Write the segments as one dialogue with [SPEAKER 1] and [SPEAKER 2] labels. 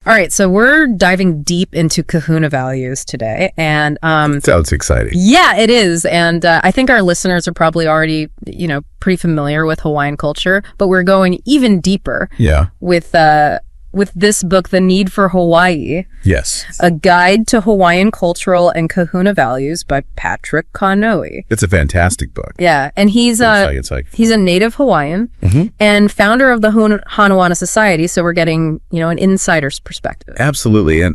[SPEAKER 1] All right, so we're diving deep into Kahuna values today, and
[SPEAKER 2] sounds exciting.
[SPEAKER 1] Yeah, it is, and I think our listeners are probably already, pretty familiar with Hawaiian culture, but we're going even deeper.
[SPEAKER 2] Yeah.
[SPEAKER 1] With this book, The Need for Hawaii.
[SPEAKER 2] Yes.
[SPEAKER 1] A Guide to Hawaiian Cultural and Kahuna Values by Patrick Kaanoi.
[SPEAKER 2] It's a fantastic book.
[SPEAKER 1] Yeah, and he's a native Hawaiian and founder of the Hanawana Society, so we're getting, an insider's perspective.
[SPEAKER 2] Absolutely. And,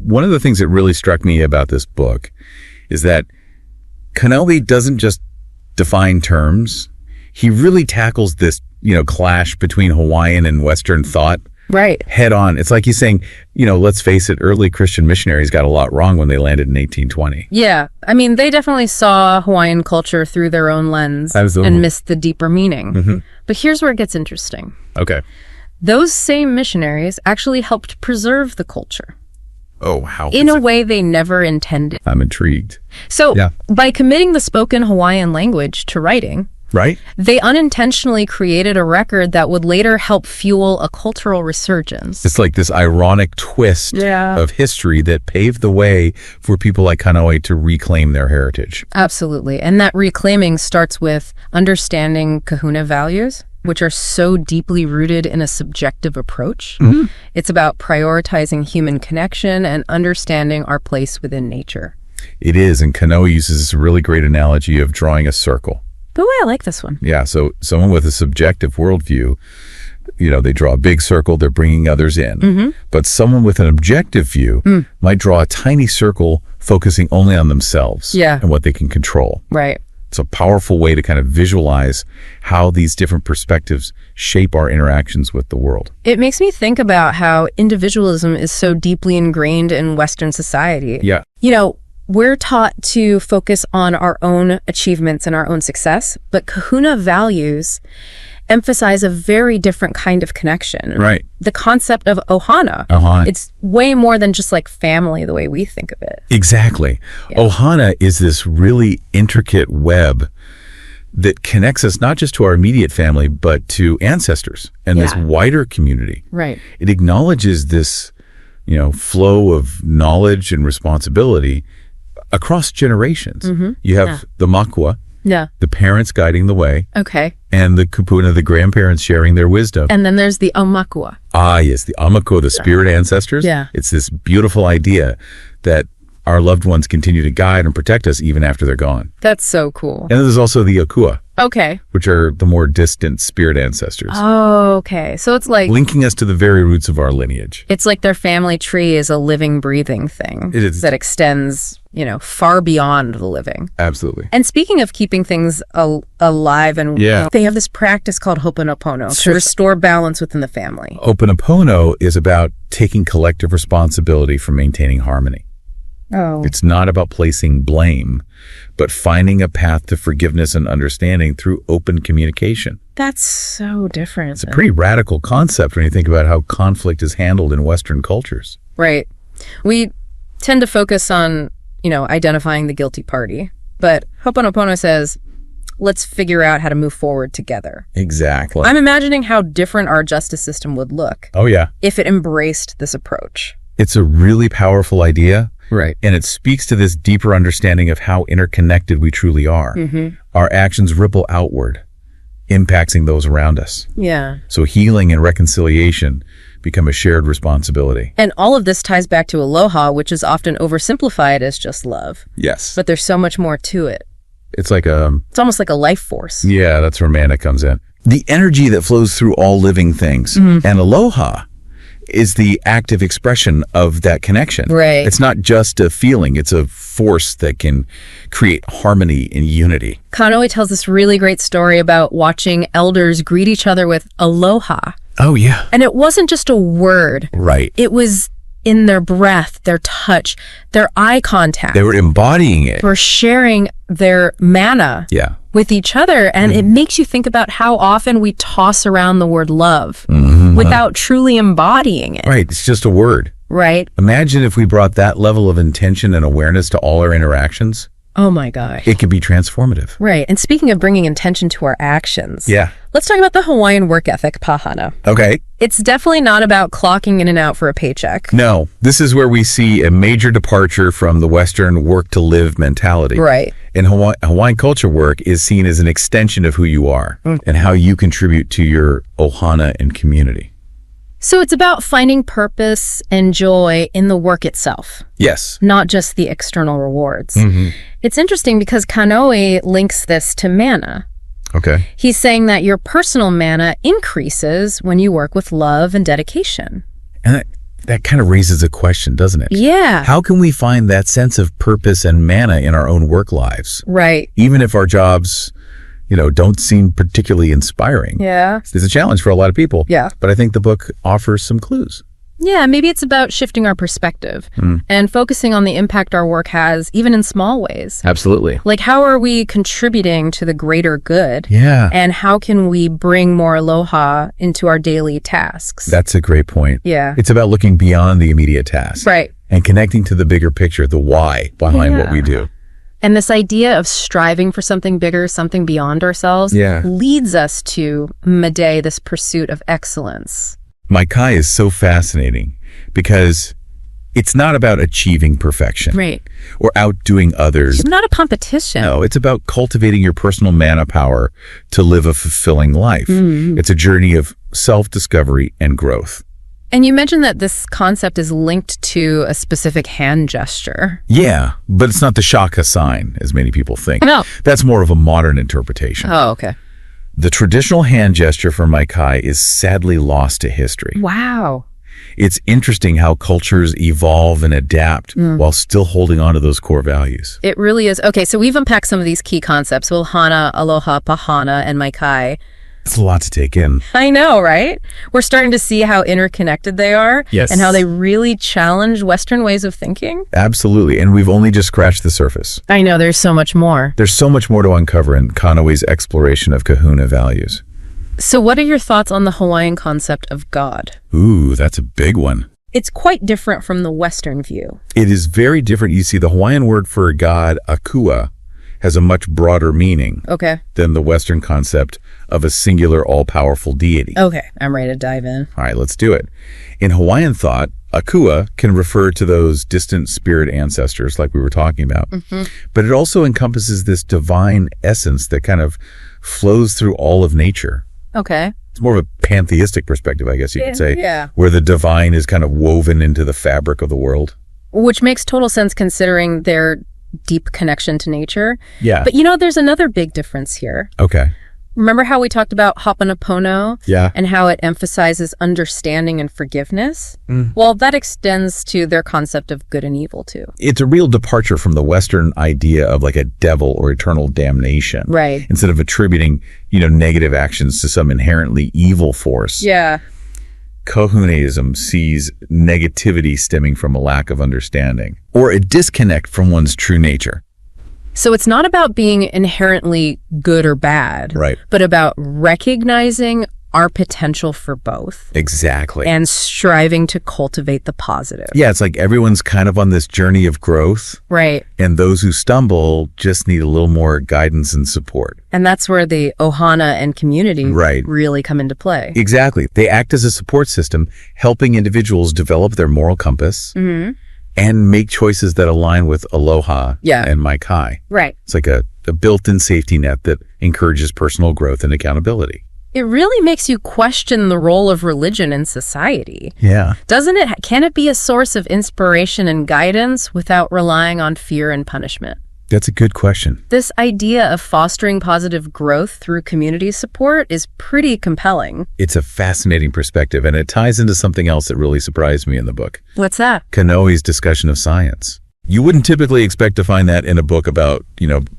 [SPEAKER 2] one of the things that really struck me about this book is that Kaanoi doesn't just define terms. He really tackles this, clash between Hawaiian and Western thought.
[SPEAKER 1] Right.
[SPEAKER 2] Head on. It's like he's saying, let's face it, early Christian missionaries got a lot wrong when they landed in 1820.
[SPEAKER 1] Yeah. I mean, they definitely saw Hawaiian culture through their own lens.
[SPEAKER 2] Absolutely.
[SPEAKER 1] And missed the deeper meaning. But here's where it gets interesting.
[SPEAKER 2] Okay.
[SPEAKER 1] Those same missionaries actually helped preserve the culture.
[SPEAKER 2] Oh, how?
[SPEAKER 1] In a way they never intended.
[SPEAKER 2] I'm intrigued.
[SPEAKER 1] So, by committing the spoken Hawaiian language to writing,
[SPEAKER 2] right,
[SPEAKER 1] they unintentionally created a record that would later help fuel a cultural resurgence.
[SPEAKER 2] It's like this ironic twist of history that paved the way for people like Kaanoi to reclaim their heritage.
[SPEAKER 1] Absolutely. And that reclaiming starts with understanding Kahuna values, which are so deeply rooted in a subjective approach. It's about prioritizing human connection and understanding our place within nature.
[SPEAKER 2] It is, and Kaanoi uses this really great analogy of drawing a circle.
[SPEAKER 1] Oh, I like this one.
[SPEAKER 2] Yeah, so someone with a subjective worldview, they draw a big circle, they're bringing others in. But someone with an objective view might draw a tiny circle focusing only on themselves and what they can control.
[SPEAKER 1] Right.
[SPEAKER 2] It's a powerful way to kind of visualize how these different perspectives shape our interactions with the world.
[SPEAKER 1] It makes me think about how individualism is so deeply ingrained in Western society.
[SPEAKER 2] Yeah.
[SPEAKER 1] We're taught to focus on our own achievements and our own success, but Kahuna values emphasize a very different kind of connection.
[SPEAKER 2] Right.
[SPEAKER 1] The concept of Ohana. It's way more than just like family the way we think of it.
[SPEAKER 2] Exactly. Yeah. Ohana is this really intricate web that connects us not just to our immediate family, but to ancestors and this wider community.
[SPEAKER 1] Right.
[SPEAKER 2] It acknowledges this, flow of knowledge and responsibility across generations. You have the makua, the parents guiding the way.
[SPEAKER 1] Okay.
[SPEAKER 2] And the kupuna, the grandparents sharing their wisdom.
[SPEAKER 1] And then there's the aumakua.
[SPEAKER 2] Ah, yes, the aumakua, the spirit ancestors.
[SPEAKER 1] Yeah.
[SPEAKER 2] It's this beautiful idea that our loved ones continue to guide and protect us even after they're gone.
[SPEAKER 1] That's so cool.
[SPEAKER 2] And then there's also the akua.
[SPEAKER 1] Okay.
[SPEAKER 2] Which are the more distant spirit ancestors.
[SPEAKER 1] Oh, okay. So it's like
[SPEAKER 2] linking us to the very roots of our lineage.
[SPEAKER 1] It's like their family tree is a living, breathing thing.
[SPEAKER 2] It is.
[SPEAKER 1] That extends, far beyond the living.
[SPEAKER 2] Absolutely.
[SPEAKER 1] And speaking of keeping things alive, and they have this practice called Ho'oponopono to restore balance within the family.
[SPEAKER 2] Ho'oponopono is about taking collective responsibility for maintaining harmony.
[SPEAKER 1] Oh.
[SPEAKER 2] It's not about placing blame, but finding a path to forgiveness and understanding through open communication.
[SPEAKER 1] That's so different.
[SPEAKER 2] It's a pretty radical concept when you think about how conflict is handled in Western cultures.
[SPEAKER 1] Right. We tend to focus on, identifying the guilty party, but Ho'oponopono says, let's figure out how to move forward together.
[SPEAKER 2] Exactly.
[SPEAKER 1] I'm imagining how different our justice system would look.
[SPEAKER 2] Oh, yeah.
[SPEAKER 1] If it embraced this approach.
[SPEAKER 2] It's a really powerful idea.
[SPEAKER 1] Right.
[SPEAKER 2] And it speaks to this deeper understanding of how interconnected we truly are. Our actions ripple outward, impacting those around us.
[SPEAKER 1] Yeah.
[SPEAKER 2] So healing and reconciliation become a shared responsibility.
[SPEAKER 1] And all of this ties back to aloha, which is often oversimplified as just love.
[SPEAKER 2] Yes.
[SPEAKER 1] But there's so much more to it.
[SPEAKER 2] It's like
[SPEAKER 1] it's almost like a life force.
[SPEAKER 2] Yeah, that's where mana comes in. The energy that flows through all living things. And aloha is the active expression of that connection.
[SPEAKER 1] Right.
[SPEAKER 2] It's not just a feeling, it's a force that can create harmony and unity.
[SPEAKER 1] Kaanoi tells this really great story about watching elders greet each other with aloha.
[SPEAKER 2] Oh, yeah.
[SPEAKER 1] And it wasn't just a word.
[SPEAKER 2] Right.
[SPEAKER 1] It was in their breath, their touch, their eye contact.
[SPEAKER 2] They were embodying it.
[SPEAKER 1] They were sharing their mana with each other. And it makes you think about how often we toss around the word love without truly embodying it.
[SPEAKER 2] Right. It's just a word.
[SPEAKER 1] Right.
[SPEAKER 2] Imagine if we brought that level of intention and awareness to all our interactions.
[SPEAKER 1] Oh my gosh.
[SPEAKER 2] It can be transformative.
[SPEAKER 1] Right. And speaking of bringing intention to our actions,
[SPEAKER 2] Yeah.
[SPEAKER 1] let's talk about the Hawaiian work ethic, pahana.
[SPEAKER 2] Okay.
[SPEAKER 1] It's definitely not about clocking in and out for a paycheck.
[SPEAKER 2] No, this is where we see a major departure from the Western work-to-live mentality.
[SPEAKER 1] Right.
[SPEAKER 2] In Hawaiian culture, work is seen as an extension of who you are and how you contribute to your ohana and community.
[SPEAKER 1] So it's about finding purpose and joy in the work itself,
[SPEAKER 2] Yes.
[SPEAKER 1] not just the external rewards.
[SPEAKER 2] Mm-hmm.
[SPEAKER 1] It's interesting because Kaanoi links this to mana.
[SPEAKER 2] Okay.
[SPEAKER 1] He's saying that your personal mana increases when you work with love and dedication.
[SPEAKER 2] And that kind of raises a question, doesn't it?
[SPEAKER 1] Yeah.
[SPEAKER 2] How can we find that sense of purpose and mana in our own work lives?
[SPEAKER 1] Right.
[SPEAKER 2] Even if our jobs, don't seem particularly inspiring.
[SPEAKER 1] Yeah.
[SPEAKER 2] It's a challenge for a lot of people.
[SPEAKER 1] Yeah.
[SPEAKER 2] But I think the book offers some clues.
[SPEAKER 1] Yeah, maybe it's about shifting our perspective and focusing on the impact our work has, even in small ways.
[SPEAKER 2] Absolutely.
[SPEAKER 1] Like, how are we contributing to the greater good?
[SPEAKER 2] Yeah.
[SPEAKER 1] And how can we bring more aloha into our daily tasks?
[SPEAKER 2] That's a great point.
[SPEAKER 1] Yeah.
[SPEAKER 2] It's about looking beyond the immediate task.
[SPEAKER 1] Right.
[SPEAKER 2] And connecting to the bigger picture, the why behind what we do.
[SPEAKER 1] And this idea of striving for something bigger, something beyond ourselves, leads us to Made, this pursuit of excellence.
[SPEAKER 2] Maikai is so fascinating because it's not about achieving perfection.
[SPEAKER 1] Right.
[SPEAKER 2] Or outdoing others.
[SPEAKER 1] It's not a competition.
[SPEAKER 2] No, it's about cultivating your personal mana power to live a fulfilling life. It's a journey of self-discovery and growth.
[SPEAKER 1] And you mentioned that this concept is linked to a specific hand gesture.
[SPEAKER 2] Yeah, but it's not the shaka sign, as many people think.
[SPEAKER 1] No.
[SPEAKER 2] That's more of a modern interpretation.
[SPEAKER 1] Oh, okay.
[SPEAKER 2] The traditional hand gesture for Maikai is sadly lost to history.
[SPEAKER 1] Wow.
[SPEAKER 2] It's interesting how cultures evolve and adapt while still holding on to those core values.
[SPEAKER 1] It really is. Okay, so we've unpacked some of these key concepts. Ohana, aloha, pahana, and Maikai.
[SPEAKER 2] It's a lot to take in.
[SPEAKER 1] I know, right? We're starting to see how interconnected they are.
[SPEAKER 2] Yes.
[SPEAKER 1] And how they really challenge Western ways of thinking.
[SPEAKER 2] Absolutely. And we've only just scratched the surface.
[SPEAKER 1] I know, there's so much more.
[SPEAKER 2] There's so much more to uncover in Kaanoi's exploration of Kahuna values.
[SPEAKER 1] So what are your thoughts on the Hawaiian concept of God?
[SPEAKER 2] Ooh, that's a big one.
[SPEAKER 1] It's quite different from the Western view.
[SPEAKER 2] It is very different. You see, the Hawaiian word for God, akua, has a much broader meaning than the Western concept of a singular all-powerful deity.
[SPEAKER 1] Okay, I'm ready to dive in.
[SPEAKER 2] All right, let's do it. In Hawaiian thought, akua can refer to those distant spirit ancestors like we were talking about. But it also encompasses this divine essence that kind of flows through all of nature.
[SPEAKER 1] Okay.
[SPEAKER 2] It's more of a pantheistic perspective, I guess you could say,
[SPEAKER 1] Yeah.
[SPEAKER 2] where the divine is kind of woven into the fabric of the world.
[SPEAKER 1] Which makes total sense considering their deep connection to nature.
[SPEAKER 2] Yeah.
[SPEAKER 1] But there's another big difference here.
[SPEAKER 2] Okay.
[SPEAKER 1] Remember how we talked about Ho'oponopono?
[SPEAKER 2] Yeah.
[SPEAKER 1] And how it emphasizes understanding and forgiveness? Well, that extends to their concept of good and evil, too.
[SPEAKER 2] It's a real departure from the Western idea of like a devil or eternal damnation.
[SPEAKER 1] Right.
[SPEAKER 2] Instead of attributing, negative actions to some inherently evil force.
[SPEAKER 1] Yeah.
[SPEAKER 2] Kahunaism sees negativity stemming from a lack of understanding or a disconnect from one's true nature.
[SPEAKER 1] So it's not about being inherently good or bad,
[SPEAKER 2] Right.
[SPEAKER 1] but about recognizing our potential for both.
[SPEAKER 2] Exactly.
[SPEAKER 1] And striving to cultivate the positive.
[SPEAKER 2] Yeah, it's like everyone's kind of on this journey of growth,
[SPEAKER 1] Right.
[SPEAKER 2] and those who stumble just need a little more guidance and support.
[SPEAKER 1] And that's where the Ohana and community really come into play.
[SPEAKER 2] Exactly. They act as a support system, helping individuals develop their moral compass and make choices that align with aloha and Maikai.
[SPEAKER 1] Right.
[SPEAKER 2] It's like a built-in safety net that encourages personal growth and accountability.
[SPEAKER 1] It really makes you question the role of religion in society.
[SPEAKER 2] Yeah.
[SPEAKER 1] Doesn't it? Can it be a source of inspiration and guidance without relying on fear and punishment?
[SPEAKER 2] That's a good question.
[SPEAKER 1] This idea of fostering positive growth through community support is pretty compelling.
[SPEAKER 2] It's a fascinating perspective, and it ties into something else that really surprised me in the book.
[SPEAKER 1] What's that?
[SPEAKER 2] Kaanoi's discussion of science. You wouldn't typically expect to find that in a book about,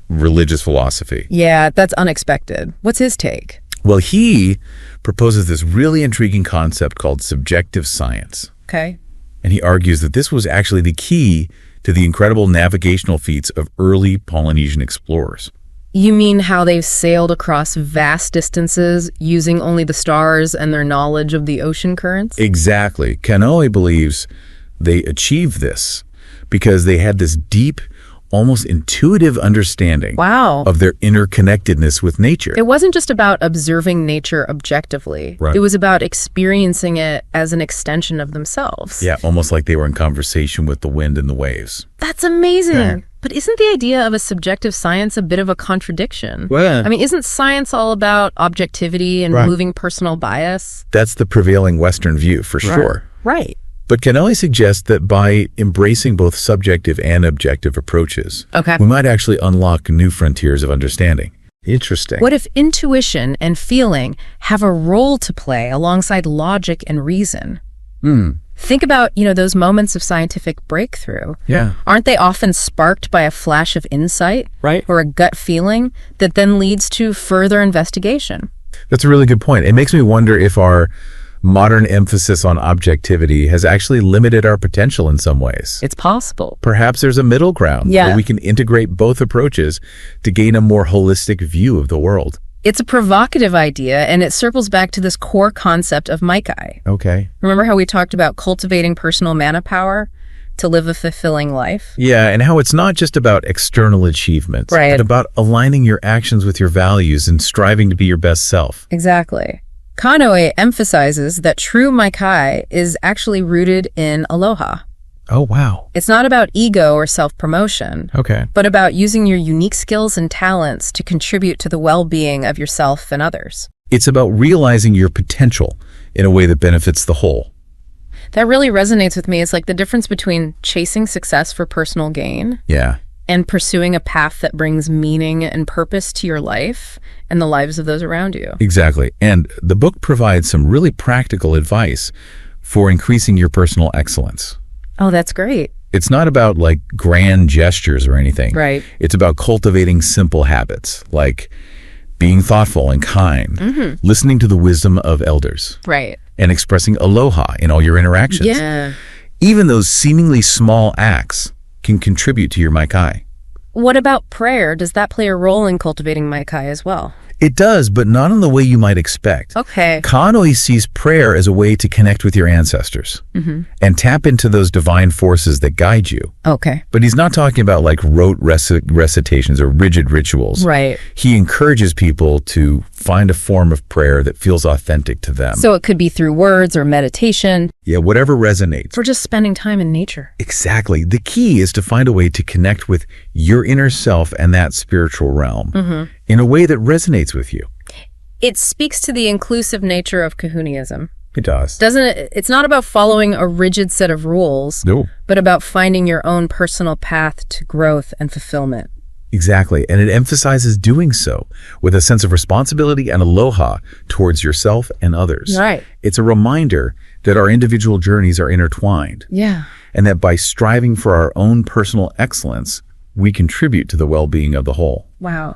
[SPEAKER 2] religious philosophy.
[SPEAKER 1] Yeah, that's unexpected. What's his take?
[SPEAKER 2] Well, he proposes this really intriguing concept called subjective science.
[SPEAKER 1] Okay.
[SPEAKER 2] And he argues that this was actually the key to the incredible navigational feats of early Polynesian explorers.
[SPEAKER 1] You mean how they've sailed across vast distances using only the stars and their knowledge of the ocean currents?
[SPEAKER 2] Exactly. Kaanoi believes they achieved this because they had this deep, almost intuitive understanding
[SPEAKER 1] Wow.
[SPEAKER 2] of their interconnectedness with nature.
[SPEAKER 1] It wasn't just about observing nature objectively.
[SPEAKER 2] Right.
[SPEAKER 1] It was about experiencing it as an extension of themselves.
[SPEAKER 2] Yeah, almost like they were in conversation with the wind and the waves.
[SPEAKER 1] That's amazing.
[SPEAKER 2] Yeah.
[SPEAKER 1] But isn't the idea of a subjective science a bit of a contradiction?
[SPEAKER 2] Well,
[SPEAKER 1] I mean, isn't science all about objectivity and
[SPEAKER 2] Right.
[SPEAKER 1] removing personal bias?
[SPEAKER 2] that's the prevailing Western view, for sure.
[SPEAKER 1] Right.
[SPEAKER 2] But Kaanoi suggests that by embracing both subjective and objective approaches,
[SPEAKER 1] Okay.
[SPEAKER 2] we might actually unlock new frontiers of understanding. Interesting.
[SPEAKER 1] What if intuition and feeling have a role to play alongside logic and reason? Think about, those moments of scientific breakthrough.
[SPEAKER 2] Yeah.
[SPEAKER 1] Aren't they often sparked by a flash of insight?
[SPEAKER 2] Right.
[SPEAKER 1] Or a gut feeling that then leads to further investigation?
[SPEAKER 2] That's a really good point. It makes me wonder if our modern emphasis on objectivity has actually limited our potential in some ways.
[SPEAKER 1] It's possible.
[SPEAKER 2] Perhaps there's a middle ground
[SPEAKER 1] Yeah.
[SPEAKER 2] where we can integrate both approaches to gain a more holistic view of the world.
[SPEAKER 1] It's a provocative idea, and it circles back to this core concept of Maikai.
[SPEAKER 2] Okay.
[SPEAKER 1] Remember how we talked about cultivating personal mana power to live a fulfilling life?
[SPEAKER 2] Yeah, and how it's not just about external achievements,
[SPEAKER 1] Right.
[SPEAKER 2] but about aligning your actions with your values and striving to be your best self.
[SPEAKER 1] Exactly. Kaanoi emphasizes that true Maikai is actually rooted in aloha.
[SPEAKER 2] Oh, wow.
[SPEAKER 1] It's not about ego or self-promotion,
[SPEAKER 2] Okay.
[SPEAKER 1] but about using your unique skills and talents to contribute to the well-being of yourself and others.
[SPEAKER 2] It's about realizing your potential in a way that benefits the whole.
[SPEAKER 1] That really resonates with me. It's like the difference between chasing success for personal gain
[SPEAKER 2] Yeah.
[SPEAKER 1] and pursuing a path that brings meaning and purpose to your life and the lives of those around you.
[SPEAKER 2] Exactly. And the book provides some really practical advice for increasing your personal excellence.
[SPEAKER 1] Oh, that's great.
[SPEAKER 2] It's not about like grand gestures or anything.
[SPEAKER 1] Right.
[SPEAKER 2] It's about cultivating simple habits like being thoughtful and kind, listening to the wisdom of elders,
[SPEAKER 1] Right.
[SPEAKER 2] and expressing aloha in all your interactions.
[SPEAKER 1] Yeah.
[SPEAKER 2] Even those seemingly small acts can contribute to your Maikai.
[SPEAKER 1] What about prayer? Does that play a role in cultivating Maikai as well?
[SPEAKER 2] It does, but not in the way you might expect.
[SPEAKER 1] Okay.
[SPEAKER 2] Kaanoi sees prayer as a way to connect with your ancestors and tap into those divine forces that guide you.
[SPEAKER 1] Okay.
[SPEAKER 2] But he's not talking about like rote recitations or rigid rituals.
[SPEAKER 1] Right.
[SPEAKER 2] He encourages people to find a form of prayer that feels authentic to them.
[SPEAKER 1] So it could be through words or meditation
[SPEAKER 2] Yeah, whatever resonates.
[SPEAKER 1] or just spending time in nature.
[SPEAKER 2] Exactly. The key is to find a way to connect with your inner self and that spiritual realm in a way that resonates with you.
[SPEAKER 1] It speaks to the inclusive nature of Kahunaism.
[SPEAKER 2] It does.
[SPEAKER 1] Doesn't it? It's not about following a rigid set of rules,
[SPEAKER 2] No.
[SPEAKER 1] but about finding your own personal path to growth and fulfillment.
[SPEAKER 2] Exactly. And it emphasizes doing so with a sense of responsibility and aloha towards yourself and others.
[SPEAKER 1] Right.
[SPEAKER 2] It's a reminder that our individual journeys are intertwined
[SPEAKER 1] Yeah.
[SPEAKER 2] and that by striving for our own personal excellence, we contribute to the well-being of the whole.
[SPEAKER 1] Wow.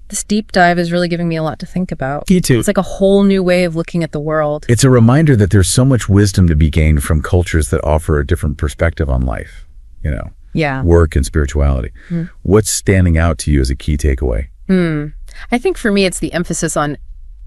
[SPEAKER 1] This deep dive is really giving me a lot to think about.
[SPEAKER 2] Me too.
[SPEAKER 1] It's like a whole new way of looking at the world.
[SPEAKER 2] It's a reminder that there's so much wisdom to be gained from cultures that offer a different perspective on life,
[SPEAKER 1] Yeah.
[SPEAKER 2] work and spirituality. What's standing out to you as a key takeaway?
[SPEAKER 1] I think for me, it's the emphasis on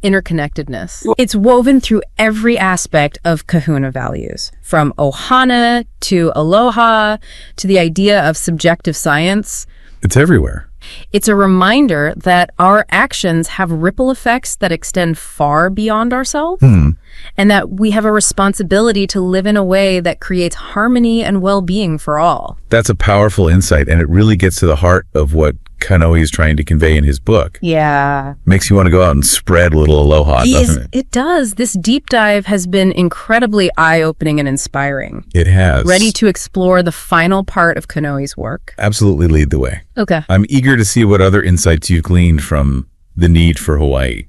[SPEAKER 1] interconnectedness. It's woven through every aspect of Kahuna values, from Ohana to aloha to the idea of subjective science.
[SPEAKER 2] It's everywhere.
[SPEAKER 1] It's a reminder that our actions have ripple effects that extend far beyond ourselves, and that we have a responsibility to live in a way that creates harmony and well-being for all.
[SPEAKER 2] That's a powerful insight, and it really gets to the heart of what Kaanoi is trying to convey in his book.
[SPEAKER 1] Yeah.
[SPEAKER 2] Makes you want to go out and spread a little aloha, doesn't it?
[SPEAKER 1] It does. This deep dive has been incredibly eye-opening and inspiring.
[SPEAKER 2] It has.
[SPEAKER 1] Ready to explore the final part of Kaanoi's work?
[SPEAKER 2] Absolutely lead the way.
[SPEAKER 1] Okay.
[SPEAKER 2] I'm eager to see what other insights you've gleaned from the need for Hawaii.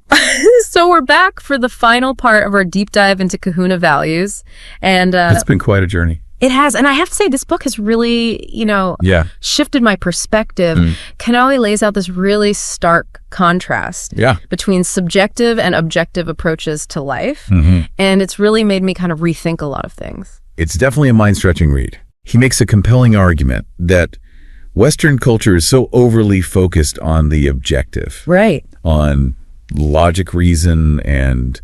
[SPEAKER 1] So we're back for the final part of our deep dive into Kahuna values. And
[SPEAKER 2] It's been quite a journey.
[SPEAKER 1] it has. And I have to say, this book has really,
[SPEAKER 2] Yeah.
[SPEAKER 1] shifted my perspective. Kaanoi lays out this really stark contrast
[SPEAKER 2] Yeah.
[SPEAKER 1] between subjective and objective approaches to life. And it's really made me kind of rethink a lot of things.
[SPEAKER 2] It's definitely a mind-stretching read. He makes a compelling argument that Western culture is so overly focused on the objective,
[SPEAKER 1] Right.
[SPEAKER 2] on logic, reason, and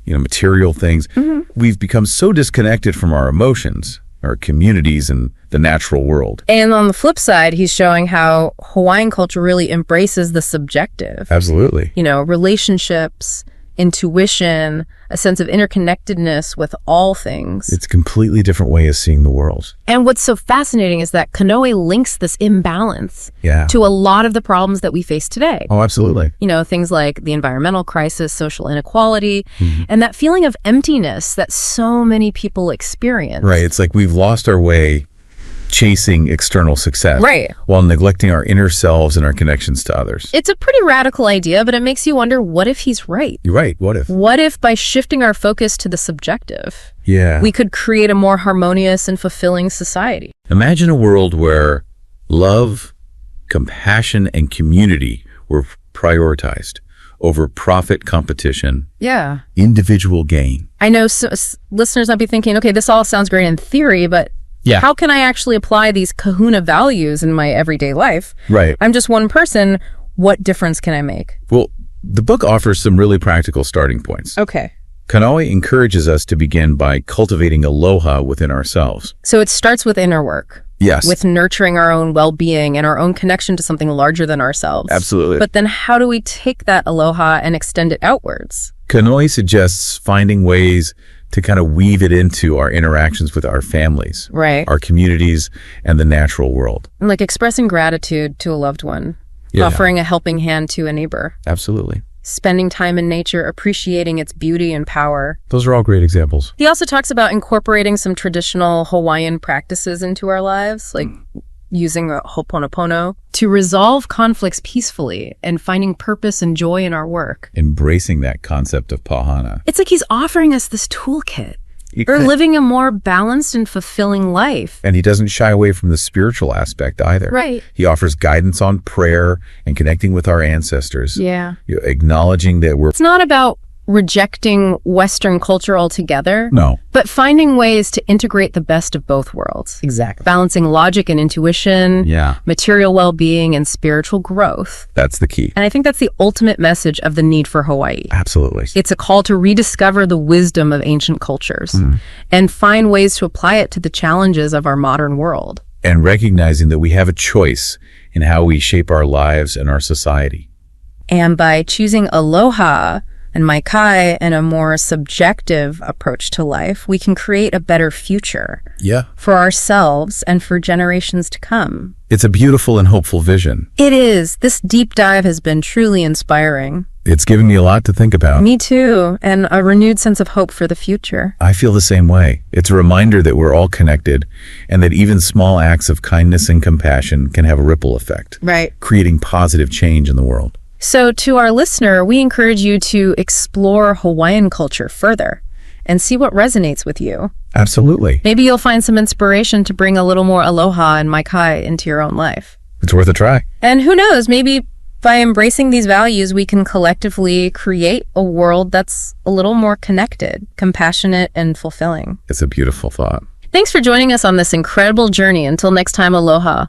[SPEAKER 2] material things. We've become so disconnected from our emotions our communities, and the natural world.
[SPEAKER 1] And on the flip side, he's showing how Hawaiian culture really embraces the subjective.
[SPEAKER 2] Absolutely.
[SPEAKER 1] Relationships, intuition, a sense of interconnectedness with all things.
[SPEAKER 2] It's a completely different way of seeing the world.
[SPEAKER 1] And what's so fascinating is that Kaanoi links this imbalance to a lot of the problems that we face today.
[SPEAKER 2] Oh, absolutely.
[SPEAKER 1] Things like the environmental crisis, social inequality, and that feeling of emptiness that so many people experience.
[SPEAKER 2] Right. It's like we've lost our way chasing external success,
[SPEAKER 1] right,
[SPEAKER 2] while neglecting our inner selves and our connections to others.
[SPEAKER 1] It's a pretty radical idea, but it makes you wonder, what if he's right?
[SPEAKER 2] You're right. What if?
[SPEAKER 1] What if by shifting our focus to the subjective,
[SPEAKER 2] we
[SPEAKER 1] could create a more harmonious and fulfilling society?
[SPEAKER 2] Imagine a world where love, compassion, and community were prioritized over profit competition, individual gain.
[SPEAKER 1] I know listeners might be thinking, okay, this all sounds great in theory, but how can I actually apply these Kahuna values in my everyday life?
[SPEAKER 2] Right.
[SPEAKER 1] I'm just one person. What difference can I make?
[SPEAKER 2] Well, the book offers some really practical starting points.
[SPEAKER 1] Okay.
[SPEAKER 2] Kaanoi encourages us to begin by cultivating aloha within ourselves.
[SPEAKER 1] So it starts with inner work.
[SPEAKER 2] Yes.
[SPEAKER 1] With nurturing our own well-being and our own connection to something larger than ourselves.
[SPEAKER 2] Absolutely.
[SPEAKER 1] But then how do we take that aloha and extend it outwards?
[SPEAKER 2] Kaanoi suggests finding ways to kind of weave it into our interactions with our families, our communities, and the natural world.
[SPEAKER 1] And like expressing gratitude to a loved one, offering a helping hand to a neighbor.
[SPEAKER 2] Absolutely.
[SPEAKER 1] Spending time in nature, appreciating its beauty and power.
[SPEAKER 2] Those are all great examples.
[SPEAKER 1] He also talks about incorporating some traditional Hawaiian practices into our lives, like using a ho'oponopono to resolve conflicts peacefully and finding purpose and joy in our work.
[SPEAKER 2] Embracing that concept of pahana.
[SPEAKER 1] It's like he's offering us this toolkit for living a more balanced and fulfilling life.
[SPEAKER 2] And he doesn't shy away from the spiritual aspect either.
[SPEAKER 1] Right.
[SPEAKER 2] He offers guidance on prayer and connecting with our ancestors.
[SPEAKER 1] Yeah.
[SPEAKER 2] Acknowledging that
[SPEAKER 1] It's not about rejecting Western culture altogether.
[SPEAKER 2] No.
[SPEAKER 1] But finding ways to integrate the best of both worlds.
[SPEAKER 2] Exactly.
[SPEAKER 1] Balancing logic and intuition, material well-being and spiritual growth.
[SPEAKER 2] That's the key.
[SPEAKER 1] And I think that's the ultimate message of the need for Hawaii.
[SPEAKER 2] Absolutely.
[SPEAKER 1] It's a call to rediscover the wisdom of ancient cultures and find ways to apply it to the challenges of our modern world.
[SPEAKER 2] And recognizing that we have a choice in how we shape our lives and our society.
[SPEAKER 1] And by choosing aloha and maikai and a more subjective approach to life, we can create a better future for ourselves and for generations to come.
[SPEAKER 2] It's a beautiful and hopeful vision.
[SPEAKER 1] It is. This deep dive has been truly inspiring.
[SPEAKER 2] It's given me a lot to think about.
[SPEAKER 1] Me too, and a renewed sense of hope for the future.
[SPEAKER 2] I feel the same way. It's a reminder that we're all connected and that even small acts of kindness and compassion can have a ripple effect, creating positive change in the world.
[SPEAKER 1] So to our listener, we encourage you to explore Hawaiian culture further and see what resonates with you.
[SPEAKER 2] Absolutely.
[SPEAKER 1] Maybe you'll find some inspiration to bring a little more aloha and maikai into your own life.
[SPEAKER 2] It's worth a try.
[SPEAKER 1] And who knows, maybe by embracing these values, we can collectively create a world that's a little more connected, compassionate, and fulfilling.
[SPEAKER 2] It's a beautiful thought.
[SPEAKER 1] Thanks for joining us on this incredible journey. Until next time, aloha.